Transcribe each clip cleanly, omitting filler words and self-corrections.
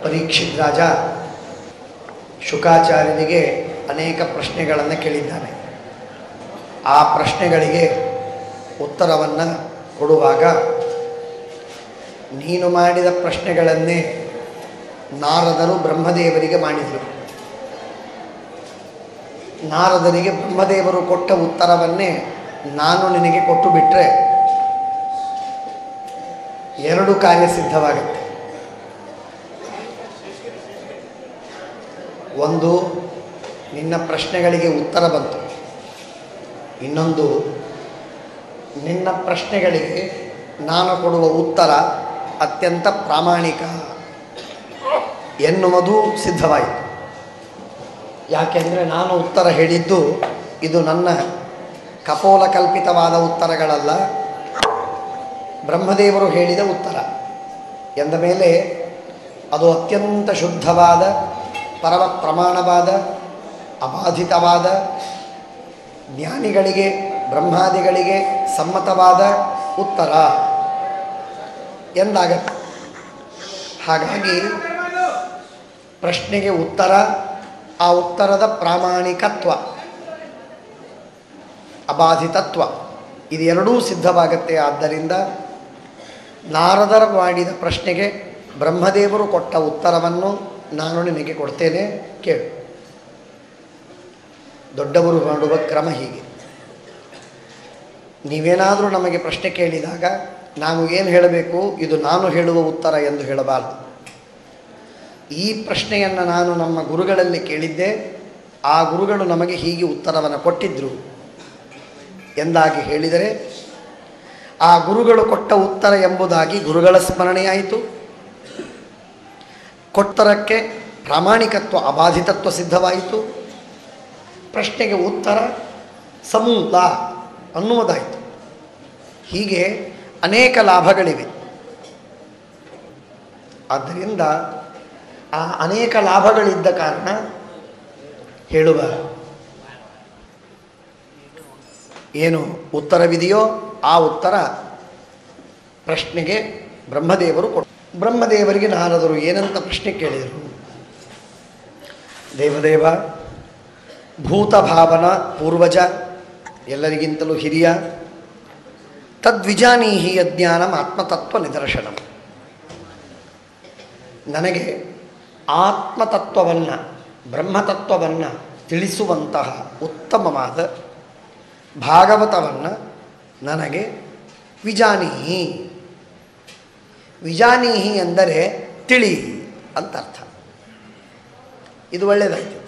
ಪರೀಕ್ಷಿತ್ ರಾಜ ಶುಕಾಚಾರ್ಯನಿಗೆ ಅನೇಕ ಪ್ರಶ್ನೆಗಳನ್ನು ಕೇಳಿದ್ದಾನೆ. ಆ ಪ್ರಶ್ನೆಗಳಿಗೆ ಉತ್ತರವನ್ನು ಕೊಡುವಾಗ ನೀನು ಮಾಡಿದ ಪ್ರಶ್ನೆಗಳನ್ನೇ ನಾರದರು ಬ್ರಹ್ಮದೇವರಿಗೆ ಮಾಡಿದರು. ನಾರದರಿಗೆ ಬ್ರಹ್ಮದೇವರು ಕೊಟ್ಟ ಉತ್ತರವನ್ನೇ ನಾನು ನಿನಗೆ ಕೊಟ್ಟು ಬಿಟ್ಟರೆ ಎರಡು ಕಾರ್ಯ ಸಿದ್ಧವಾಗುತ್ತೆ. ಒಂದು, ನಿನ್ನ ಪ್ರಶ್ನೆಗಳಿಗೆ ಉತ್ತರ ಬಂತು. ಇನ್ನೊಂದು, ನಿನ್ನ ಪ್ರಶ್ನೆಗಳಿಗೆ ನಾನು ಕೊಡುವ ಉತ್ತರ ಅತ್ಯಂತ ಪ್ರಾಮಾಣಿಕ ಎನ್ನುವುದು ಸಿದ್ಧವಾಯಿತು. ಯಾಕೆಂದರೆ ನಾನು ಉತ್ತರ ಹೇಳಿದ್ದು ಇದು ನನ್ನ ಕಪೋಲ ಕಲ್ಪಿತವಾದ ಉತ್ತರಗಳಲ್ಲ, ಬ್ರಹ್ಮದೇವರು ಹೇಳಿದ ಉತ್ತರ ಎಂದ ಮೇಲೆ ಅದು ಅತ್ಯಂತ ಶುದ್ಧವಾದ, ಪರಮ ಪ್ರಮಾಣವಾದ, ಅಬಾಧಿತವಾದ, ಜ್ಞಾನಿಗಳಿಗೆ ಬ್ರಹ್ಮಾದಿಗಳಿಗೆ ಸಮ್ಮತವಾದ ಉತ್ತರ ಎಂದಾಗತ್ತೆ. ಹಾಗಾಗಿ ಪ್ರಶ್ನೆಗೆ ಉತ್ತರ, ಆ ಉತ್ತರದ ಪ್ರಾಮಾಣಿಕತ್ವ, ಅಬಾಧಿತತ್ವ ಇದೆರಡೂ ಸಿದ್ಧವಾಗುತ್ತೆ. ಆದ್ದರಿಂದ ನಾರದರು ಮಾಡಿದ ಪ್ರಶ್ನೆಗೆ ಬ್ರಹ್ಮದೇವರು ಕೊಟ್ಟ ಉತ್ತರವನ್ನು ನಾನು ನಿನಗೆ ಕೊಡ್ತೇನೆ, ಕೇಳು. ದೊಡ್ಡವರು ಮಾಡುವ ಕ್ರಮ ಹೀಗೆ. ನೀವೇನಾದರೂ ನಮಗೆ ಪ್ರಶ್ನೆ ಕೇಳಿದಾಗ ನಾವು ಏನು ಹೇಳಬೇಕು? ಇದು ನಾನು ಹೇಳುವ ಉತ್ತರ ಎಂದು ಹೇಳಬಾರದು. ಈ ಪ್ರಶ್ನೆಯನ್ನು ನಾನು ನಮ್ಮ ಗುರುಗಳಲ್ಲಿ ಕೇಳಿದ್ದೆ, ಆ ಗುರುಗಳು ನಮಗೆ ಹೀಗೆ ಉತ್ತರವನ್ನು ಕೊಟ್ಟಿದ್ದರು ಎಂದಾಗಿ ಹೇಳಿದರೆ ಆ ಗುರುಗಳು ಕೊಟ್ಟ ಉತ್ತರ ಎಂಬುದಾಗಿ ಗುರುಗಳ ಸ್ಮರಣೆಯಾಯಿತು. ಕೊಟ್ಟರಕ್ಕೆ ಪ್ರಾಮಾಣಿಕತ್ವ, ಅಬಾಧಿತತ್ವ ಸಿದ್ಧವಾಯಿತು. ಪ್ರಶ್ನೆಗೆ ಉತ್ತರ ಸಮೂಲ ಅನ್ನುವುದಾಯಿತು. ಹೀಗೆ ಅನೇಕ ಲಾಭಗಳಿವೆ. ಆದ್ದರಿಂದ ಆ ಅನೇಕ ಲಾಭಗಳಿದ್ದ ಕಾರಣ ಹೇಳುವ ಏನು ಉತ್ತರವಿದೆಯೋ ಆ ಉತ್ತರ ಪ್ರಶ್ನೆಗೆ ಬ್ರಹ್ಮದೇವರು ಕೊಟ್ಟು. ಬ್ರಹ್ಮದೇವರಿಗೆ ನಾರದರು ಏನಂತ ಪ್ರಶ್ನೆ ಕೇಳಿದರು? ದೇವದೇವ, ಭೂತಭಾವನ ಪೂರ್ವಜ, ಎಲ್ಲರಿಗಿಂತಲೂ ಹಿರಿಯ, ತದ್ವಿಜಾನೀಹಿ ಅಜ್ಞಾನಂ ಆತ್ಮತತ್ವ ನಿದರ್ಶನಂ. ನನಗೆ ಆತ್ಮತತ್ವವನ್ನು, ಬ್ರಹ್ಮತತ್ವವನ್ನು ತಿಳಿಸುವಂತಹ ಉತ್ತಮವಾದ ಭಾಗವತವನ್ನು ನನಗೆ ವಿಜಾನೀಹಿ. ವಿಜಾನೀಹಿ ಎಂದರೆ ತಿಳಿ ಅಂತ ಅರ್ಥ. ಇದು ಒಳ್ಳೆಯದಾಯಿತು.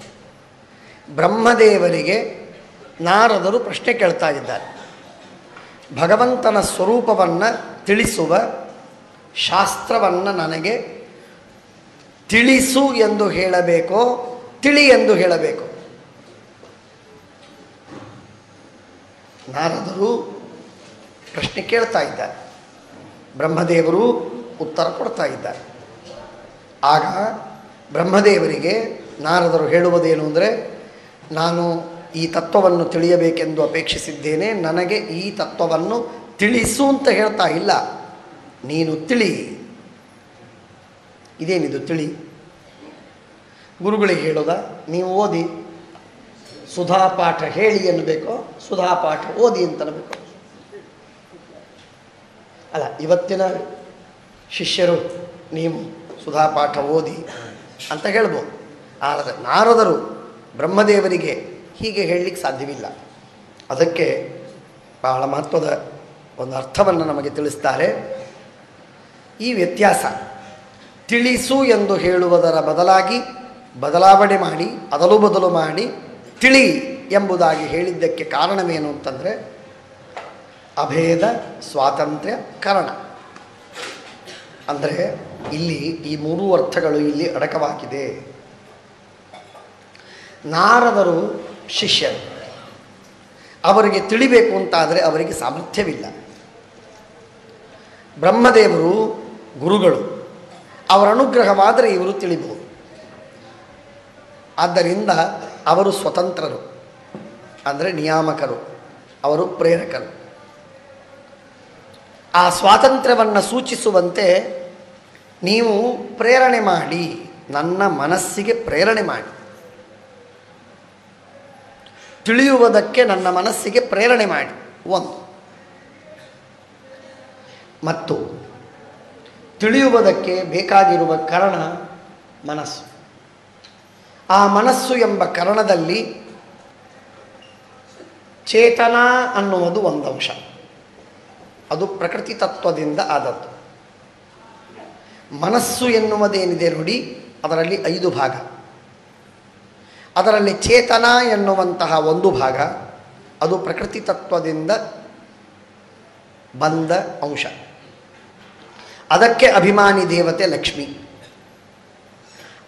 ಬ್ರಹ್ಮದೇವರಿಗೆ ನಾರದರು ಪ್ರಶ್ನೆ ಕೇಳ್ತಾ ಇದ್ದಾರೆ. ಭಗವಂತನ ಸ್ವರೂಪವನ್ನು ತಿಳಿಸುವ ಶಾಸ್ತ್ರವನ್ನು ನನಗೆ ತಿಳಿಸು ಎಂದು ಹೇಳಬೇಕೋ, ತಿಳಿ ಎಂದು ಹೇಳಬೇಕು? ನಾರದರು ಪ್ರಶ್ನೆ ಕೇಳ್ತಾ ಇದ್ದಾರೆ, ಬ್ರಹ್ಮದೇವರು ಉತ್ತರ ಕೊಡ್ತಾ ಇದ್ದಾರೆ. ಆಗ ಬ್ರಹ್ಮದೇವರಿಗೆ ನಾರದರು ಹೇಳುವುದೇನು ಅಂದರೆ, ನಾನು ಈ ತತ್ವವನ್ನು ತಿಳಿಯಬೇಕೆಂದು ಅಪೇಕ್ಷಿಸಿದ್ದೇನೆ, ನನಗೆ ಈ ತತ್ವವನ್ನು ತಿಳಿಸು ಅಂತ ಹೇಳ್ತಾ ಇಲ್ಲ, ನೀನು ತಿಳಿ. ಇದೇನಿದು ತಿಳಿ? ಗುರುಗಳಿಗೆ ಹೇಳೋದ? ನೀವು ಓದಿ, ಸುಧಾಪಾಠ ಹೇಳಿ ಅನ್ನಬೇಕೋ, ಸುಧಾಪಾಠ ಓದಿ ಅಂತನಬೇಕು? ಅಲ್ಲ, ಇವತ್ತಿನ ಶಿಷ್ಯರು ನೀವು ಸುಧಾಪಾಠ ಓದಿ ಅಂತ ಹೇಳ್ಬೋದು. ಆದರೆ ನಾರದರು ಬ್ರಹ್ಮದೇವರಿಗೆ ಹೀಗೆ ಹೇಳಲಿಕ್ಕೆ ಸಾಧ್ಯವಿಲ್ಲ. ಅದಕ್ಕೆ ಬಹಳ ಮಹತ್ವದ ಒಂದು ಅರ್ಥವನ್ನು ನಮಗೆ ತಿಳಿಸ್ತಾರೆ. ಈ ವ್ಯತ್ಯಾಸ, ತಿಳಿಸು ಎಂದು ಹೇಳುವುದರ ಬದಲಾಗಿ ಬದಲಾವಣೆ ಮಾಡಿ, ಅದಲು ಬದಲು ಮಾಡಿ ತಿಳಿ ಎಂಬುದಾಗಿ ಹೇಳಿದ್ದಕ್ಕೆ ಕಾರಣವೇನು ಅಂತಂದರೆ ಅಭೇದ ಸ್ವಾತಂತ್ರ್ಯ ಕಾರಣ. ಅಂದರೆ ಇಲ್ಲಿ ಈ ಮೂರೂ ಅರ್ಥಗಳು ಇಲ್ಲಿ ಅಡಕವಾಗಿದೆ. ನಾರದರು ಶಿಷ್ಯರು, ಅವರಿಗೆ ತಿಳಿಬೇಕು ಅಂತಾದರೆ ಅವರಿಗೆ ಸಾಮರ್ಥ್ಯವಿಲ್ಲ. ಬ್ರಹ್ಮದೇವರು ಗುರುಗಳು, ಅವರ ಅನುಗ್ರಹವಾದರೆ ಇವರು ತಿಳಿಬಹುದು. ಆದ್ದರಿಂದ ಅವರು ಸ್ವತಂತ್ರರು, ಅಂದರೆ ನಿಯಾಮಕರು, ಅವರು ಪ್ರೇರಕರು. ಆ ಸ್ವಾತಂತ್ರ್ಯವನ್ನು ಸೂಚಿಸುವಂತೆ ನೀವು ಪ್ರೇರಣೆ ಮಾಡಿ ನನ್ನ ಮನಸ್ಸಿಗೆ ಪ್ರೇರಣೆ ಮಾಡಿ, ತಿಳಿಯುವುದಕ್ಕೆ ನನ್ನ ಮನಸ್ಸಿಗೆ ಪ್ರೇರಣೆ ಮಾಡಿ ಒಂದು. ಮತ್ತು ತಿಳಿಯುವುದಕ್ಕೆ ಬೇಕಾಗಿರುವ ಕಾರಣ ಮನಸ್ಸು. ಆ ಮನಸ್ಸು ಎಂಬ ಕಾರಣದಲ್ಲಿ ಚೇತನ ಅನ್ನುವುದು ಒಂದು ಅಂಶ. ಅದು ಪ್ರಕೃತಿ ತತ್ವದಿಂದ ಆದದ್ದು. ಮನಸ್ಸು ಎನ್ನುವುದೇನಿದೆ ನೋಡಿ, ಅದರಲ್ಲಿ 5 ಭಾಗ. ಅದರಲ್ಲಿ ಚೇತನ ಎನ್ನುವಂತಹ ಒಂದು ಭಾಗ, ಅದು ಪ್ರಕೃತಿ ತತ್ವದಿಂದ ಬಂದ ಅಂಶ. ಅದಕ್ಕೆ ಅಭಿಮಾನಿ ದೇವತೆ ಲಕ್ಷ್ಮಿ.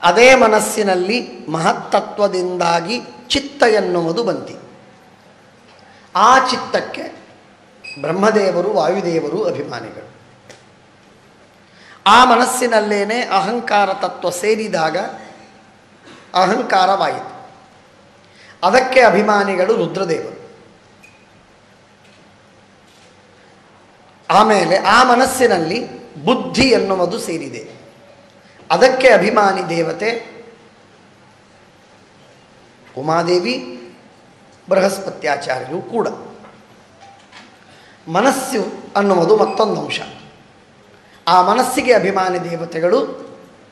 ಅದೇ ಮನಸ್ಸಿನಲ್ಲಿ ಮಹತ್ತತ್ವದಿಂದಾಗಿ ಚಿತ್ತ ಎನ್ನುವುದು ಬಂತಿ. ಆ ಚಿತ್ತಕ್ಕೆ ಬ್ರಹ್ಮದೇವರು ವಾಯುದೇವರು ಅಭಿಮಾನಿಗಳು. ಆ ಮನಸ್ಸಿನಲ್ಲೇನೆ ಅಹಂಕಾರ ತತ್ವ ಸೇರಿದಾಗ ಅಹಂಕಾರವಾಯಿತು. ಅದಕ್ಕೆ ಅಭಿಮಾನಿಗಳು ರುದ್ರದೇವರು. ಆಮೇಲೆ ಆ ಮನಸ್ಸಿನಲ್ಲಿ ಬುದ್ಧಿ ಎನ್ನುವುದು ಸೇರಿದೆ. ಅದಕ್ಕೆ ಅಭಿಮಾನಿ ದೇವತೆ ಉಮಾದೇವಿ, ಬೃಹಸ್ಪತ್ಯಾಚಾರ್ಯರು ಕೂಡ. ಮನಸ್ಸು ಅನ್ನುವುದು ಮತ್ತೊಂದು ಅಂಶ. ಆ ಮನಸ್ಸಿಗೆ ಅಭಿಮಾನಿ ದೇವತೆಗಳು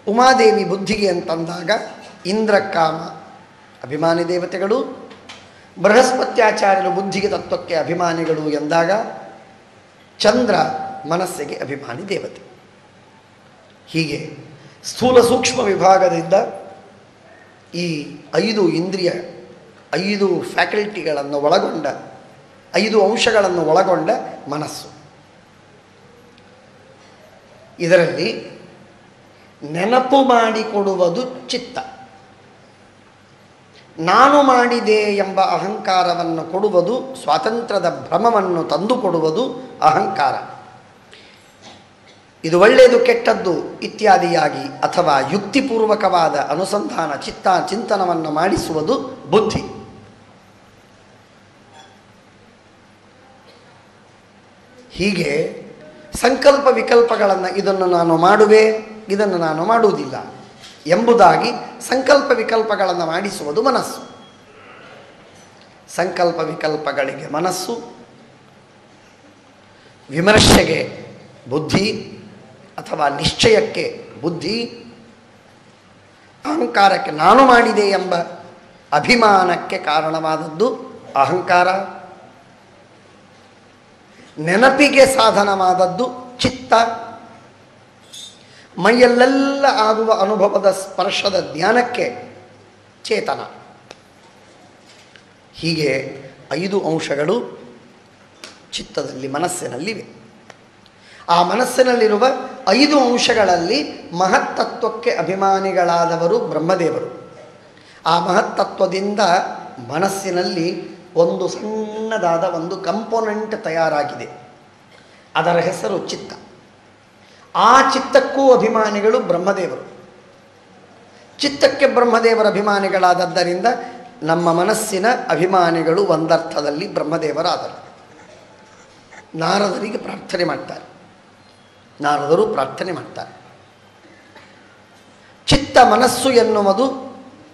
ಉಮಾದೇವಿ ಬುದ್ಧಿಗೆ ಅಂತಂದಾಗ ಇಂದ್ರ ಕಾಮ ಅಭಿಮಾನಿ ದೇವತೆಗಳು, ಬೃಹಸ್ಪತ್ಯಾಚಾರ್ಯರು ಬುದ್ಧಿಗೆ ತತ್ವಕ್ಕೆ ಅಭಿಮಾನಿಗಳು ಎಂದಾಗ ಚಂದ್ರ ಮನಸ್ಸಿಗೆ ಅಭಿಮಾನಿ ದೇವತೆ. ಹೀಗೆ ಸ್ಥೂಲ ಸೂಕ್ಷ್ಮ ವಿಭಾಗದಿಂದ ಈ 5 ಇಂದ್ರಿಯ, 5 ಫ್ಯಾಕಲ್ಟಿಗಳನ್ನು ಒಳಗೊಂಡ, 5 ಅಂಶಗಳನ್ನು ಒಳಗೊಂಡ ಮನಸ್ಸು. ಇದರಲ್ಲಿ ನೆನಪು ಮಾಡಿಕೊಡುವುದು ಚಿತ್ತ. ನಾನು ಮಾಡಿದೆ ಎಂಬ ಅಹಂಕಾರವನ್ನು ಕೊಡುವುದು, ಸ್ವಾತಂತ್ರ್ಯದ ಭ್ರಮವನ್ನು ತಂದುಕೊಡುವುದು ಅಹಂಕಾರ. ಇದು ಒಳ್ಳೆಯದು ಕೆಟ್ಟದ್ದು ಇತ್ಯಾದಿಯಾಗಿ ಅಥವಾ ಯುಕ್ತಿಪೂರ್ವಕವಾದ ಅನುಸಂಧಾನ ಚಿಂತನವನ್ನು ಮಾಡಿಸುವುದು ಬುದ್ಧಿ. ಹೀಗೆ ಸಂಕಲ್ಪ ವಿಕಲ್ಪಗಳನ್ನು ಇದನ್ನು ನಾನು ಮಾಡುವೆ, ಇದನ್ನು ನಾನು ಮಾಡುವುದಿಲ್ಲ ಎಂಬುದಾಗಿ ಸಂಕಲ್ಪ ವಿಕಲ್ಪಗಳನ್ನು ಮಾಡಿಸುವುದು ಮನಸ್ಸು. ಸಂಕಲ್ಪ ವಿಕಲ್ಪಗಳಿಗೆ ಮನಸ್ಸು, ವಿಮರ್ಶೆಗೆ ಬುದ್ಧಿ ಅಥವಾ ನಿಶ್ಚಯಕ್ಕೆ ಬುದ್ಧಿ, ಅಹಂಕಾರಕ್ಕೆ ನಾನು ಮಾಡಿದೆ ಎಂಬ ಅಭಿಮಾನಕ್ಕೆ ಕಾರಣವಾದದ್ದು ಅಹಂಕಾರ, ನೆನಪಿಗೆ ಸಾಧನವಾದದ್ದು ಚಿತ್ತ, ಮೈಯಲ್ಲೆಲ್ಲ ಆಗುವ ಅನುಭವದ ಸ್ಪರ್ಶದ ಜ್ಞಾನಕ್ಕೆ ಚೇತನ. ಹೀಗೆ 5 ಅಂಶಗಳು ಚಿತ್ತದಲ್ಲಿ, ಮನಸ್ಸಿನಲ್ಲಿವೆ. ಆ ಮನಸ್ಸಿನಲ್ಲಿರುವ 5 ಅಂಶಗಳಲ್ಲಿ ಮಹತ್ತತ್ವಕ್ಕೆ ಅಭಿಮಾನಿಗಳಾದವರು ಬ್ರಹ್ಮದೇವರು. ಆ ಮಹತ್ತತ್ವದಿಂದ ಮನಸ್ಸಿನಲ್ಲಿ ಒಂದು ಸಣ್ಣದಾದ ಒಂದು ಕಂಪೋನೆಂಟ್ ತಯಾರಾಗಿದೆ. ಅದರ ಹೆಸರು ಚಿತ್ತ. ಆ ಚಿತ್ತಕ್ಕೂ ಅಭಿಮಾನಿಗಳು ಬ್ರಹ್ಮದೇವರು. ಚಿತ್ತಕ್ಕೆ ಬ್ರಹ್ಮದೇವರ ಅಭಿಮಾನಿಗಳಾದದ್ದರಿಂದ ನಮ್ಮ ಮನಸ್ಸಿನ ಅಭಿಮಾನಿಗಳು ಒಂದರ್ಥದಲ್ಲಿ ಬ್ರಹ್ಮದೇವರಾದರು. ನಾರದರಿಗೆ ಪ್ರಾರ್ಥನೆ ಮಾಡ್ತಾರೆ, ನಾರದರು ಪ್ರಾರ್ಥನೆ ಮಾಡ್ತಾರೆ. ಚಿತ್ತ ಮನಸ್ಸು ಎನ್ನುವುದು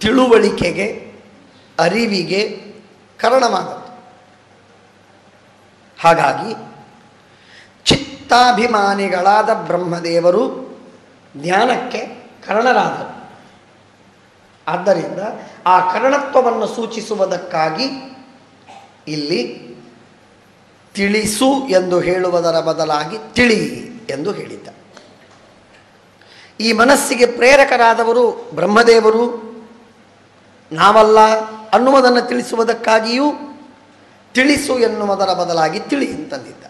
ತಿಳುವಳಿಕೆಗೆ, ಅರಿವಿಗೆ ಕಾರಣವಾದದ್ದು. ಹಾಗಾಗಿ ಚಿತ್ತಾಭಿಮಾನಿಗಳಾದ ಬ್ರಹ್ಮದೇವರು ಜ್ಞಾನಕ್ಕೆ ಕಾರಣರಾದರು. ಆದ್ದರಿಂದ ಆ ಕಾರಣತ್ವವನ್ನು ಸೂಚಿಸುವುದಕ್ಕಾಗಿ ಇಲ್ಲಿ ತಿಳಿಸು ಎಂದು ಹೇಳುವುದರ ಬದಲಾಗಿ ತಿಳಿ ಎಂದು ಹೇಳಿದ್ದ. ಈ ಮನಸ್ಸಿಗೆ ಪ್ರೇರಕರಾದವರು ಬ್ರಹ್ಮದೇವರು, ನಾವಲ್ಲ ಅನ್ನುವುದನ್ನು ತಿಳಿಸುವುದಕ್ಕಾಗಿಯೂ ತಿಳಿಸು ಎನ್ನುವುದರ ಬದಲಾಗಿ ತಿಳಿ ಅಂತಂದಿದ್ದ.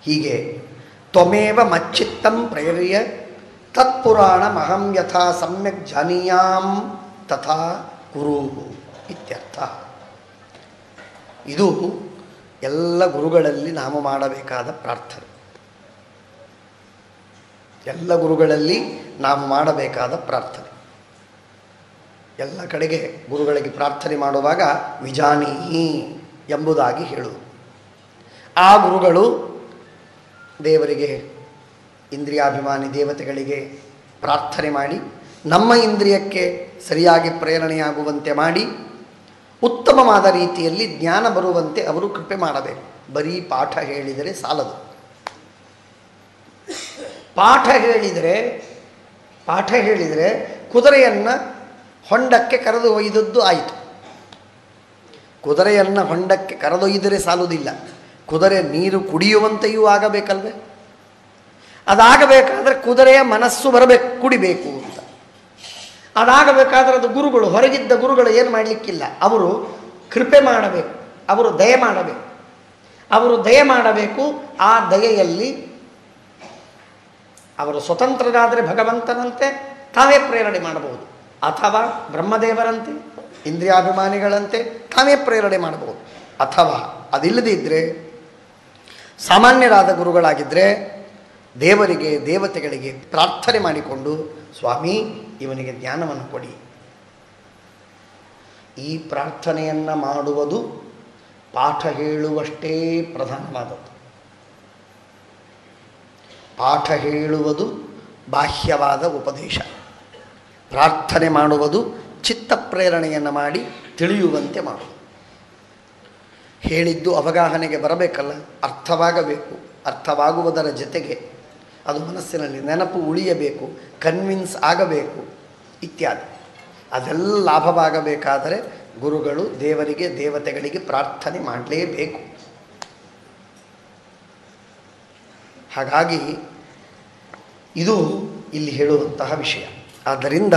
ಹೀಗೆ ತ್ವಮೇವ ಮಚ್ಚಿತ್ತಂ ಪ್ರೇರ್ಯ ತತ್ಪುರಾಣ ಮಹಂ ಯಥಾ ಸಮ್ಯಕ್ ಜಾನೀಯಾಂ ತಥಾ ಕುರು ಇತ್ಯರ್ಥ. ಇದು ಎಲ್ಲ ಗುರುಗಳಲ್ಲಿ ನಾವು ಮಾಡಬೇಕಾದ ಪ್ರಾರ್ಥನೆ. ಎಲ್ಲ ಗುರುಗಳಲ್ಲಿ ನಾವು ಮಾಡಬೇಕಾದ ಪ್ರಾರ್ಥನೆ. ಎಲ್ಲ ಕಡೆಗೆ ಗುರುಗಳಿಗೆ ಪ್ರಾರ್ಥನೆ ಮಾಡುವಾಗ ವಿಜಾನೀಹಿ ಎಂಬುದಾಗಿ ಹೇಳುವುದು. ಆ ಗುರುಗಳು ದೇವರಿಗೆ, ಇಂದ್ರಿಯಾಭಿಮಾನಿ ದೇವತೆಗಳಿಗೆ ಪ್ರಾರ್ಥನೆ ಮಾಡಿ ನಮ್ಮ ಇಂದ್ರಿಯಕ್ಕೆ ಸರಿಯಾಗಿ ಪ್ರೇರಣೆಯಾಗುವಂತೆ ಮಾಡಿ ಉತ್ತಮವಾದ ರೀತಿಯಲ್ಲಿ ಜ್ಞಾನ ಬರುವಂತೆ ಅವರು ಕೃಪೆ ಮಾಡಬೇಕು. ಬರೀ ಪಾಠ ಹೇಳಿದರೆ ಸಾಲದು. ಪಾಠ ಹೇಳಿದರೆ ಕುದುರೆಯನ್ನು ಹೊಂಡಕ್ಕೆ ಕರೆದು ಒಯ್ದದ್ದು ಆಯಿತು. ಕುದುರೆಯನ್ನು ಹೊಂಡಕ್ಕೆ ಕರೆದೊಯ್ದರೆ ಸಾಲುವುದಿಲ್ಲ, ಕುದುರೆ ನೀರು ಕುಡಿಯುವಂತೆಯೂ ಆಗಬೇಕಲ್ವೇ? ಅದಾಗಬೇಕಾದ್ರೆ ಕುದುರೆಯ ಮನಸ್ಸು ಬರಬೇಕು, ಕುಡಿಬೇಕು ಅಂತ. ಅದಾಗಬೇಕಾದ್ರೆ ಅದು ಗುರುಗಳು, ಹೊರಗಿದ್ದ ಗುರುಗಳು ಏನು ಮಾಡಲಿಕ್ಕಿಲ್ಲ. ಅವರು ಕೃಪೆ ಮಾಡಬೇಕು, ಅವರು ದಯೆ ಮಾಡಬೇಕು. ಅವರು ದಯೆ ಮಾಡಬೇಕು. ಆ ದಯೆಯಲ್ಲಿ ಅವರು ಸ್ವತಂತ್ರರಾದರೆ ಭಗವಂತನಂತೆ ತಾವೇ ಪ್ರೇರಣೆ ಮಾಡಬಹುದು, ಅಥವಾ ಬ್ರಹ್ಮದೇವರಂತೆ ಇಂದ್ರಿಯಾಭಿಮಾನಿಗಳಂತೆ ತಾವೇ ಪ್ರೇರಣೆ ಮಾಡಬಹುದು. ಅಥವಾ ಅದಿಲ್ಲದಿದ್ದರೆ ಸಾಮಾನ್ಯರಾದ ಗುರುಗಳಾಗಿದ್ದರೆ ದೇವರಿಗೆ ದೇವತೆಗಳಿಗೆ ಪ್ರಾರ್ಥನೆ ಮಾಡಿಕೊಂಡು, ಸ್ವಾಮಿ ಇವನಿಗೆ ಜ್ಞಾನವನ್ನು ಕೊಡಿ. ಈ ಪ್ರಾರ್ಥನೆಯನ್ನು ಮಾಡುವುದು ಪಾಠ ಹೇಳುವಷ್ಟೇ ಪ್ರಧಾನವಾದದ್ದು. ಪಾಠ ಹೇಳುವುದು ಬಾಹ್ಯವಾದ ಉಪದೇಶ, ಪ್ರಾರ್ಥನೆ ಮಾಡುವುದು ಚಿತ್ತ ಪ್ರೇರಣೆಯನ್ನು ಮಾಡಿ ತಿಳಿಯುವಂತೆ ಮಾಡುವುದು. ಹೇಳಿದ್ದು ಅವಗಾಹನೆಗೆ ಬರಬೇಕಲ್ಲ, ಅರ್ಥವಾಗಬೇಕು. ಅರ್ಥವಾಗುವುದರ ಜೊತೆಗೆ ಅದು ಮನಸ್ಸಿನಲ್ಲಿ ನೆನಪು ಉಳಿಯಬೇಕು, ಕನ್ವಿನ್ಸ್ ಆಗಬೇಕು ಇತ್ಯಾದಿ. ಅದೆಲ್ಲ ಲಾಭವಾಗಬೇಕಾದರೆ ಗುರುಗಳು ದೇವರಿಗೆ ದೇವತೆಗಳಿಗೆ ಪ್ರಾರ್ಥನೆ ಮಾಡಲೇಬೇಕು. ಹಾಗಾಗಿ ಇದು ಇಲ್ಲಿ ಹೇಳುವಂತಹ ವಿಷಯ. ಆದ್ದರಿಂದ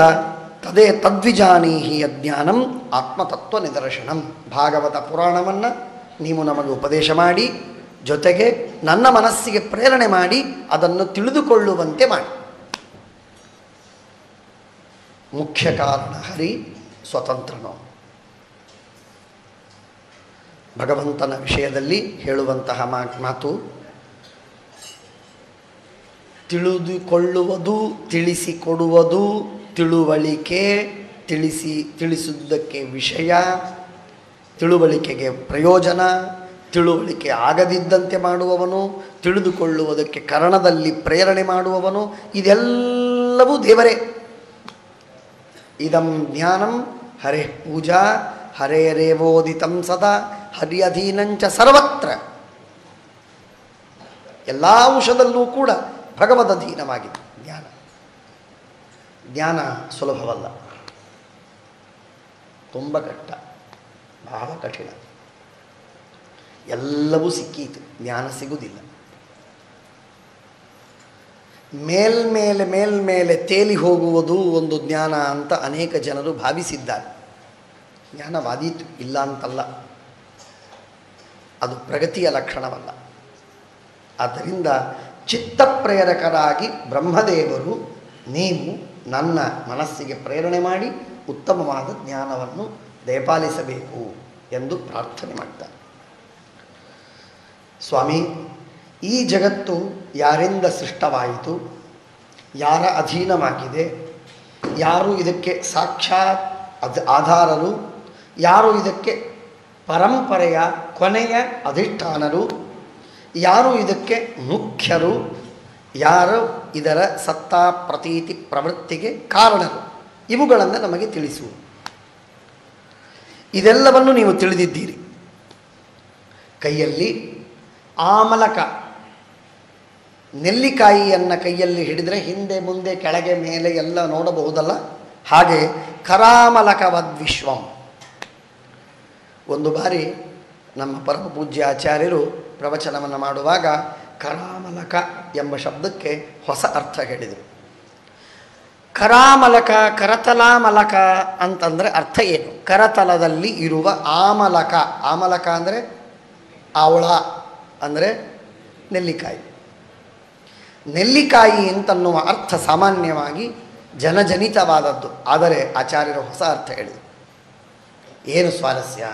ತದೇ ತದ್ವಿಜಾನೀಹಿ ಅಜ್ಞಾನಂ ಆತ್ಮತತ್ವ ನಿದರ್ಶನಂ. ಭಾಗವತ ಪುರಾಣವನ್ನು ನೀವು ನಮಗೆ ಉಪದೇಶ ಮಾಡಿ, ಜೊತೆಗೆ ನನ್ನ ಮನಸ್ಸಿಗೆ ಪ್ರೇರಣೆ ಮಾಡಿ ಅದನ್ನು ತಿಳಿದುಕೊಳ್ಳುವಂತೆ ಮಾಡಿ. ಮುಖ್ಯ ಕಾರಣ ಹರಿ ಸ್ವತಂತ್ರನೋ. ಭಗವಂತನ ವಿಷಯದಲ್ಲಿ ಹೇಳುವಂತಹ ಮಾತು, ತಿಳಿದುಕೊಳ್ಳುವುದು, ತಿಳಿಸಿಕೊಡುವುದು, ತಿಳುವಳಿಕೆ, ತಿಳಿಸುವುದಕ್ಕೆ ವಿಷಯ, ತಿಳುವಳಿಕೆಗೆ ಪ್ರಯೋಜನ, ತಿಳುವಳಿಕೆ ಆಗದಿದ್ದಂತೆ ಮಾಡುವವನು, ತಿಳಿದುಕೊಳ್ಳುವುದಕ್ಕೆ ಕರಣದಲ್ಲಿ ಪ್ರೇರಣೆ ಮಾಡುವವನು, ಇದೆಲ್ಲವೂ ದೇವರೇ. ಇದಂ ಜ್ಞಾನಂ ಹರೇ ಪೂಜಾ ಹರೇರೇವೋದಿತಂ ಸದಾ ಹರ್ಯಧೀನಂಚ ಸರ್ವತ್ರ. ಎಲ್ಲ ಅಂಶದಲ್ಲೂ ಕೂಡ ಭಗವದಧೀನವಾಗಿದೆ ಜ್ಞಾನ. ಜ್ಞಾನ ಸುಲಭವಲ್ಲ, ತುಂಬ ಕಷ್ಟ, ಬಹಳ ಕಠಿಣ. ಎಲ್ಲವೂ ಸಿಕ್ಕೀತು, ಜ್ಞಾನ ಸಿಗುವುದಿಲ್ಲ. ಮೇಲ್ಮೇಲೆ ತೇಲಿ ಹೋಗುವುದು ಒಂದು ಜ್ಞಾನ ಅಂತ ಅನೇಕ ಜನರು ಭಾವಿಸಿದ್ದಾರೆ. ಜ್ಞಾನವಾದೀತು, ಇಲ್ಲ ಅಂತಲ್ಲ, ಅದು ಪ್ರಗತಿಯ ಲಕ್ಷಣವಲ್ಲ. ಆದ್ದರಿಂದ ಚಿತ್ತಪ್ರೇರಕರಾಗಿ ಬ್ರಹ್ಮದೇವರು ನೀವು ನನ್ನ ಮನಸ್ಸಿಗೆ ಪ್ರೇರಣೆ ಮಾಡಿ ಉತ್ತಮವಾದ ಜ್ಞಾನವನ್ನು ದಯಪಾಲಿಸಬೇಕು ಎಂದು ಪ್ರಾರ್ಥನೆ ಮಾಡ್ತಾರೆ. ಸ್ವಾಮಿ, ಈ ಜಗತ್ತು ಯಾರಿಂದ ಸೃಷ್ಟವಾಯಿತು, ಯಾರ ಅಧೀನವಾಗಿದೆ, ಯಾರು ಇದಕ್ಕೆ ಸಾಕ್ಷಾತ್ ಆಧಾರರು, ಯಾರು ಇದಕ್ಕೆ ಪರಂಪರೆಯ ಕೊನೆಯ ಅಧಿಷ್ಠಾನರು, ಯಾರು ಇದಕ್ಕೆ ಮುಖ್ಯರು, ಯಾರು ಇದರ ಸತ್ತಾ ಪ್ರತೀತಿ ಪ್ರವೃತ್ತಿಗೆ ಕಾರಣರು, ಇವುಗಳನ್ನು ನಮಗೆ ತಿಳಿಸು. ಇದೆಲ್ಲವನ್ನು ನೀವು ತಿಳಿದಿದ್ದೀರಿ. ಕೈಯಲ್ಲಿ ಆಮಲಕ, ನೆಲ್ಲಿಕಾಯಿಯನ್ನು ಕೈಯಲ್ಲಿ ಹಿಡಿದರೆ ಹಿಂದೆ ಮುಂದೆ ಕೆಳಗೆ ಮೇಲೆ ಎಲ್ಲ ನೋಡಬಹುದಲ್ಲ, ಹಾಗೆ ಕರಾಮಲಕವದ್ವಿಶ್ವಂ. ಒಂದು ಬಾರಿ ನಮ್ಮ ಪರಮ ಪೂಜ್ಯ ಆಚಾರ್ಯರು ಪ್ರವಚನವನ್ನು ಮಾಡುವಾಗ ಕರಾಮಲಕ ಎಂಬ ಶಬ್ದಕ್ಕೆ ಹೊಸ ಅರ್ಥ ಹೇಳಿದರು. ಕರಾಮಲಕ, ಕರತಲಾಮಲಕ ಅಂತಂದರೆ ಅರ್ಥ ಏನು? ಕರತಲದಲ್ಲಿ ಇರುವ ಆಮಲಕ. ಆಮಲಕ ಅಂದರೆ ಆವಳ, ಅಂದರೆ ನೆಲ್ಲಿಕಾಯಿ. ನೆಲ್ಲಿಕಾಯಿ ಅಂತನ್ನುವ ಅರ್ಥ ಸಾಮಾನ್ಯವಾಗಿ ಜನಜನಿತವಾದದ್ದು. ಆದರೆ ಆಚಾರ್ಯರು ಹೊಸ ಅರ್ಥ ಹೇಳಿದರು. ಏನು ಸ್ವಾರಸ್ಯ?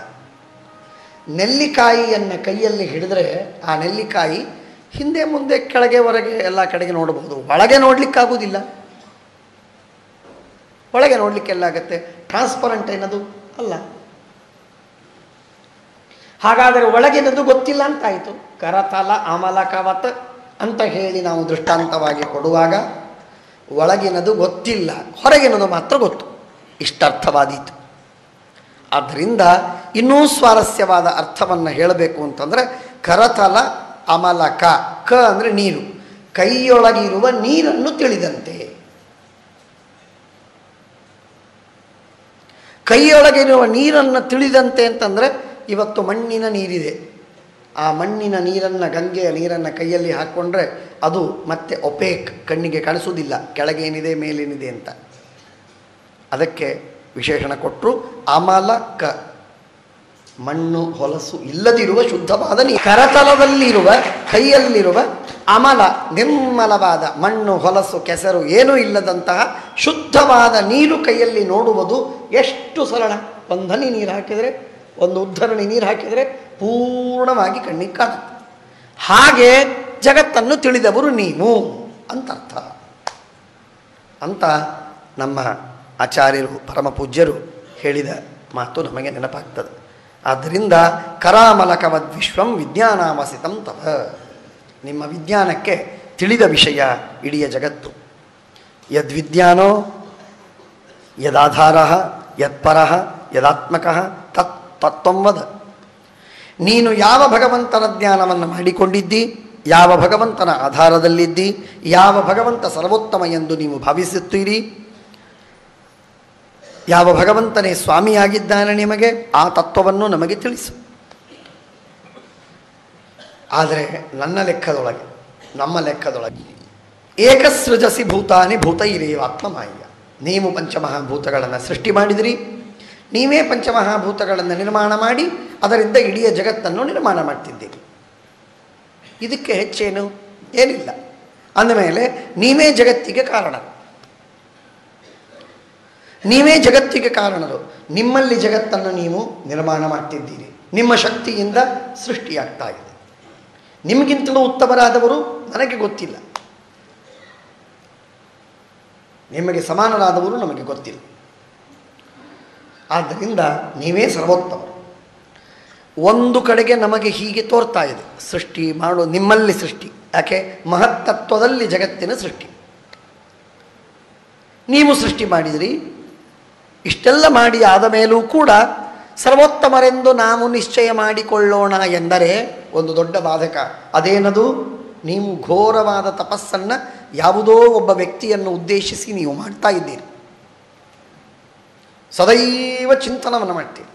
ನೆಲ್ಲಿಕಾಯಿಯನ್ನು ಕೈಯಲ್ಲಿ ಹಿಡಿದ್ರೆ ಆ ನೆಲ್ಲಿಕಾಯಿ ಹಿಂದೆ ಮುಂದೆ ಕೆಳಗೆ ಹೊರಗೆ ಎಲ್ಲ ಕಡೆಗೆ ನೋಡಬಹುದು, ಒಳಗೆ ನೋಡಲಿಕ್ಕಾಗುವುದಿಲ್ಲ. ಒಳಗೆ ನೋಡಲಿಕ್ಕೆಲ್ಲಾಗತ್ತೆ? ಟ್ರಾನ್ಸ್ಪರೆಂಟ್ ಏನದು ಅಲ್ಲ. ಹಾಗಾದರೆ ಒಳಗಿನದು ಗೊತ್ತಿಲ್ಲ ಅಂತಾಯಿತು. ಕರತಲ ಅಮಲಕವತ್ ಅಂತ ಹೇಳಿ ನಾವು ದೃಷ್ಟಾಂತವಾಗಿ ಕೊಡುವಾಗ ಒಳಗಿನದು ಗೊತ್ತಿಲ್ಲ, ಹೊರಗಿನದು ಮಾತ್ರ ಗೊತ್ತು. ಇಷ್ಟರ್ಥವಾದೀತು. ಆದ್ದರಿಂದ ಇನ್ನೂ ಸ್ವಾರಸ್ಯವಾದ ಅರ್ಥವನ್ನು ಹೇಳಬೇಕು ಅಂತಂದರೆ ಕರತಲ ಅಮಲಕ. ಕ ಅಂದರೆ ನೀರು, ಕೈಯೊಳಗಿರುವ ನೀರನ್ನು ತಿಳಿದಂತೆ. ಕೈಯೊಳಗಿರುವ ನೀರನ್ನು ತಿಳಿದಂತೆ ಅಂತಂದರೆ ಇವತ್ತು ಮಣ್ಣಿನ ನೀರಿದೆ, ಆ ಮಣ್ಣಿನ ನೀರನ್ನು, ಗಂಗೆಯ ನೀರನ್ನು ಕೈಯಲ್ಲಿ ಹಾಕ್ಕೊಂಡ್ರೆ ಅದು ಮತ್ತೆ ಒಪೇಕ್, ಕಣ್ಣಿಗೆ ಕಾಣಿಸುವುದಿಲ್ಲ ಕೆಳಗೇನಿದೆ ಮೇಲೇನಿದೆ ಅಂತ. ಅದಕ್ಕೆ ವಿಶೇಷಣ ಕೊಟ್ಟರು ಅಮಲಕ, ಮಣ್ಣು ಹೊಲಸು ಇಲ್ಲದಿರುವ ಶುದ್ಧವಾದ ನೀರು. ಕರತಲದಲ್ಲಿರುವ, ಕೈಯಲ್ಲಿರುವ ಅಮಲ, ನಿರ್ಮಲವಾದ, ಮಣ್ಣು ಹೊಲಸು ಕೆಸರು ಏನೂ ಇಲ್ಲದಂತಹ ಶುದ್ಧವಾದ ನೀರು ಕೈಯಲ್ಲಿ ನೋಡುವುದು ಎಷ್ಟು ಸರಳ. ಒಂದು ಹನಿ ನೀರು ಹಾಕಿದರೆ, ಒಂದು ಉದ್ಧರಣಿ ನೀರು ಹಾಕಿದರೆ ಪೂರ್ಣವಾಗಿ ಕಣ್ಣಿಗೆ ಕಾಣುತ್ತೆ. ಹಾಗೆ ಜಗತ್ತನ್ನು ತಿಳಿದವರು ನೀವು ಅಂತರ್ಥ ಅಂತ ನಮ್ಮ ಆಚಾರ್ಯರು, ಪರಮ ಪೂಜ್ಯರು ಹೇಳಿದ ಮಾತು ನಮಗೆ ನೆನಪಾಗ್ತದೆ. ಆದ್ದರಿಂದ ಕರಾಮಲಕವದ್ವಿಶ್ವಂ ವಿಜ್ಞಾನಾಮಸಿತಂ ತವ. ನಿಮ್ಮ ವಿಜ್ಞಾನಕ್ಕೆ ತಿಳಿದ ವಿಷಯ ಇಡೀ ಜಗತ್ತು. ಯದ್ವಿಜ್ಞಾನೋ ಯದಾಧಾರ ಯತ್ಪರ ಯದಾತ್ಮಕ ತತ್ವದ. ನೀನು ಯಾವ ಭಗವಂತನ ಜ್ಞಾನವನ್ನು ಮಾಡಿಕೊಂಡಿದ್ದಿ, ಯಾವ ಭಗವಂತನ ಆಧಾರದಲ್ಲಿದ್ದಿ, ಯಾವ ಭಗವಂತ ಸರ್ವೋತ್ತಮ ಎಂದು ನೀವು ಭಾವಿಸುತ್ತೀರಿ, ಯಾವ ಭಗವಂತನೇ ಸ್ವಾಮಿಯಾಗಿದ್ದಾನೆ ನಿಮಗೆ, ಆ ತತ್ವವನ್ನು ನಮಗೆ ತಿಳಿಸು. ಆದರೆ ನನ್ನ ಲೆಕ್ಕದೊಳಗೆ, ನಮ್ಮ ಲೆಕ್ಕದೊಳಗೆ ಏಕಸೃಜಸಿ ಭೂತಾನಿ ಭೂತೈರೇವ ಆತ್ಮಮಾಯ. ನೀವು ಪಂಚಮಹಾಭೂತಗಳನ್ನು ಸೃಷ್ಟಿ ಮಾಡಿದಿರಿ, ನೀವೇ ಪಂಚಮಹಾಭೂತಗಳನ್ನು ನಿರ್ಮಾಣ ಮಾಡಿ ಅದರಿಂದ ಇಡೀ ಜಗತ್ತನ್ನು ನಿರ್ಮಾಣ ಮಾಡ್ತಿದ್ದೀರಿ. ಇದಕ್ಕೆ ಹೆಚ್ಚೇನು? ಏನಿಲ್ಲ. ಅಂದಮೇಲೆ ನೀವೇ ಜಗತ್ತಿಗೆ ಕಾರಣ, ನೀವೇ ಜಗತ್ತಿಗೆ ಕಾರಣರು. ನಿಮ್ಮಲ್ಲಿ ಜಗತ್ತನ್ನು ನೀವು ನಿರ್ಮಾಣ ಮಾಡ್ತಿದ್ದೀರಿ, ನಿಮ್ಮ ಶಕ್ತಿಯಿಂದ ಸೃಷ್ಟಿಯಾಗ್ತಾ ಇದೆ. ನಿಮಗಿಂತಲೂ ಉತ್ತಮರಾದವರು ನನಗೆ ಗೊತ್ತಿಲ್ಲ, ನಿಮಗೆ ಸಮಾನರಾದವರು ನಮಗೆ ಗೊತ್ತಿಲ್ಲ. ಆದ್ದರಿಂದ ನೀವೇ ಸರ್ವೋತ್ತಮರು. ಒಂದು ಕಡೆಗೆ ನಮಗೆ ಹೀಗೆ ತೋರ್ತಾ ಇದೆ, ಸೃಷ್ಟಿ ಮಾಡೋ ನಿಮ್ಮಲ್ಲಿ ಸೃಷ್ಟಿ. ಯಾಕೆ? ಮಹತ್ತತ್ವದಲ್ಲಿ ಜಗತ್ತಿನ ಸೃಷ್ಟಿ ನೀವು ಸೃಷ್ಟಿ ಮಾಡಿದಿರಿ. ಇಷ್ಟೆಲ್ಲ ಮಾಡಿ ಆದ ಮೇಲೂ ಕೂಡ ಸರ್ವೋತ್ತಮರೆಂದು ನಾವು ನಿಶ್ಚಯ ಮಾಡಿಕೊಳ್ಳೋಣ ಎಂದರೆ ಒಂದು ದೊಡ್ಡ ಬಾಧಕ. ಅದೇನದು? ನೀವು ಘೋರವಾದ ತಪಸ್ಸನ್ನು ಯಾವುದೋ ಒಬ್ಬ ವ್ಯಕ್ತಿಯನ್ನು ಉದ್ದೇಶಿಸಿ ನೀವು ಮಾಡ್ತಾ ಇದ್ದೀರಿ. ಸದೈವ ಚಿಂತನವನ್ನು ಮಾಡ್ತೀರಿ.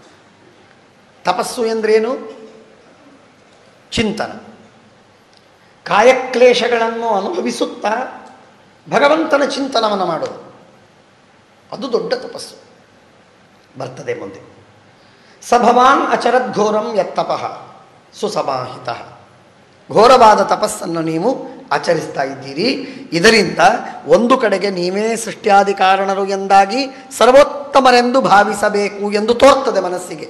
ತಪಸ್ಸು ಎಂದ್ರೇನು? ಚಿಂತನ. ಕಾಯಕ್ಲೇಶಗಳನ್ನು ಅನುಭವಿಸುತ್ತಾ ಭಗವಂತನ ಚಿಂತನವನ್ನು ಮಾಡೋದು, ಅದು ದೊಡ್ಡ ತಪಸ್ಸು. ಬರ್ತದೆ ಮುಂದೆ. ಸಭವಾನ್ ಅಚರದ್ಘೋರಂ ಯತ್ತಪಃ ಸುಸಮಾಹಿತ. ಘೋರವಾದ ತಪಸ್ಸನ್ನು ನೀವು ಆಚರಿಸ್ತಾ ಇದ್ದೀರಿ. ಇದರಿಂದ ಒಂದು ಕಡೆಗೆ ನೀವೇ ಸೃಷ್ಟಿಯಾದಿ ಕಾರಣರು ಎಂದಾಗಿ ಸರ್ವೋತ್ತಮರೆಂದು ಭಾವಿಸಬೇಕು ಎಂದು ತೋರ್ತದೆ ಮನಸ್ಸಿಗೆ.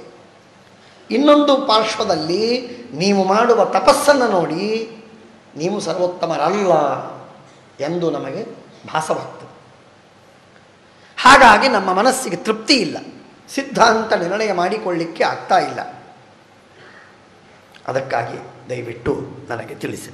ಇನ್ನೊಂದು ಪಾರ್ಶ್ವದಲ್ಲಿ ನೀವು ಮಾಡುವ ತಪಸ್ಸನ್ನು ನೋಡಿ ನೀವು ಸರ್ವೋತ್ತಮರಲ್ಲ ಎಂದು ನಮಗೆ ಭಾಸವಾಗ್ತದೆ. ಹಾಗಾಗಿ ನಮ್ಮ ಮನಸ್ಸಿಗೆ ತೃಪ್ತಿ ಇಲ್ಲ, ಸಿದ್ಧಾಂತ ನಿರ್ಣಯ ಮಾಡಿಕೊಳ್ಳಿಕ್ಕೆ ಆಗ್ತಾ ಇಲ್ಲ. ಅದಕ್ಕಾಗಿ ದಯವಿಟ್ಟು ನನಗೆ ತಿಳಿಸಿ.